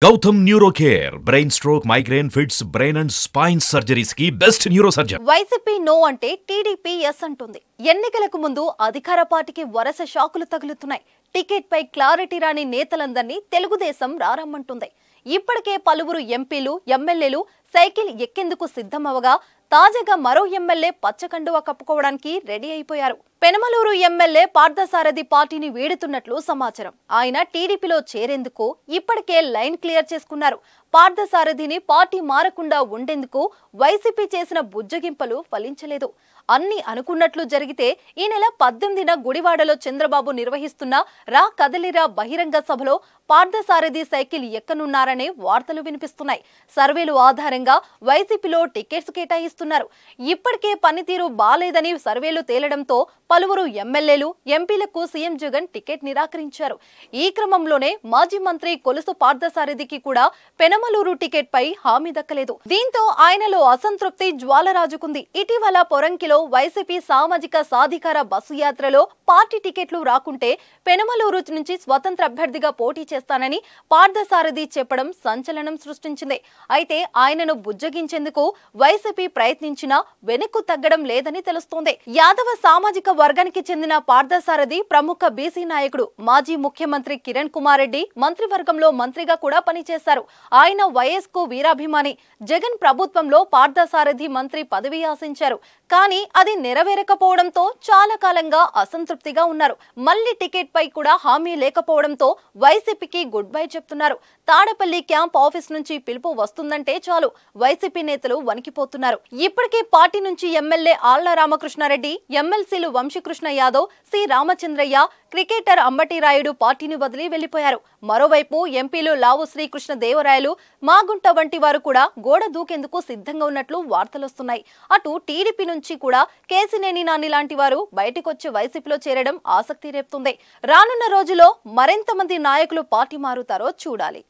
Gautam Neurocare, brain stroke, migraine, fits, brain and spine surgeries की best neurosurgeon. YCP no అంటే TDP yes అంటుంది. ఎన్నికలకు ముందు అధికార పార్టీకి వరుస షాకులు తగులుతున్నాయి. టికెట్ పై క్లారిటీ రాని నేతలందర్నీ తెలుగుదేశం రారమ్మంటుంది. ఇప్పటికే పలువురు ఎంపీలు, ఎమ్మెల్యేలు సైకిల్ ఎక్కేందుకు సిద్ధమవగా తాజాగా మరో ఎమ్మెల్యే పచ్చకండువా కప్పుకోవడానికి రెడీ అయిపోయారు. పెనమలూరు ఎమ్మెల్యే పార్థసారథి పార్టీని వీడుతున్నట్లు సమాచారం. ఆయన టీడీపీలో చేరేందుకు ఇప్పటికే లైన్ క్లియర్ చేసుకున్నారు. పార్థసారథిని పార్టీ మారకుండా ఉండేందుకు వైసీపీ చేసిన బుజ్జగింపలు ఫలించలేదు. అన్ని అనుకున్నట్లు జరిగితే ఈ నెల 18న గుడివాడలో చంద్రబాబు నిర్వహిస్తున్న రా కదలిరా బహిరంగ సభలో పార్థసారథి సైకిల్ ఎక్కనున్నారనే వార్తలు వినిపిస్తున్నాయి. సర్వేలు ఆధారంగా వైసీపీలో టికెట్స్ కేటాయిస్తున్నారు. ఇప్పటికే పనితీరు బాలేదని సర్వేలు తేలడంతో పలువురు ఎమ్మెల్యేలు, ఎంపీలకు సీఎం జగన్ టికెట్ నిరాకరించారు. ఈ క్రమంలోనే మాజీ మంత్రి కొలుసు పార్థసారథికి కూడా పెనమలూరు టికెట్ పై హామీ దక్కలేదు. దీంతో ఆయనలో అసంతృప్తి జ్వాలరాజుకుంది. ఇటీవల పొరంకిలో వైసీపీ సామాజిక సాధికార బస్సు యాత్రలో పార్టీ టికెట్లు రాకుంటే పెనమలూరు నుంచి స్వతంత్ర అభ్యర్థిగా పోటీ చేస్తానని పార్థసారథి చెప్పడం సంచలనం సృష్టించింది. అయితే ఆయనను బుజ్జగించేందుకు వైసీపీ ప్రయత్నించినా వెనక్కు తగ్గడం లేదని తెలుస్తోంది. యాదవ సామాజిక వర్గానికి చెందిన పార్థసారథి ప్రముఖ బీసీ నాయకుడు. మాజీ ముఖ్యమంత్రి కిరణ్ కుమార్ రెడ్డి మంత్రివర్గంలో మంత్రిగా కూడా పనిచేశారు. ఆయన వైఎస్ కు వీరాభిమాని. జగన్ ప్రభుత్వంలో పార్థసారథి మంత్రి పదవి ఆశించారు. కానీ అది నెరవేరకపోవడంతో చాలా కాలంగా అసంతృప్తిగా ఉన్నారు. మళ్లీ టికెట్ పై కూడా హామీ లేకపోవడంతో వైసీపీకి గుడ్ బై చెప్తున్నారు. తాడపల్లి క్యాంప్ ఆఫీస్ నుంచి పిలుపు వస్తుందంటే చాలు వైసీపీ నేతలు వణికిపోతున్నారు. ఇప్పటికే పార్టీ నుంచి ఎమ్మెల్యే ఆళ్ల రామకృష్ణారెడ్డి, ఎమ్మెల్సీలు వంశీకృష్ణ యాదవ్, సి రామచంద్రయ్య, క్రికెటర్ అంబటి రాయుడు పార్టీని వదిలి వెళ్లిపోయారు. మరోవైపు ఎంపీలు లావు శ్రీకృష్ణ దేవరాయలు, మాగుంట వంటి వారు కూడా గోడ దూకేందుకు సిద్ధంగా ఉన్నట్లు వార్తలొస్తున్నాయి. అటు టీడీపీ నుంచి కూడా కేసినేని నాని లాంటి వారు బయటకొచ్చి వైసీపీలో చేరడం ఆసక్తి రేపుతుంది. రానున్న రోజుల్లో మరెంతమంది నాయకులు పార్టీ మారుతారో చూడాలి.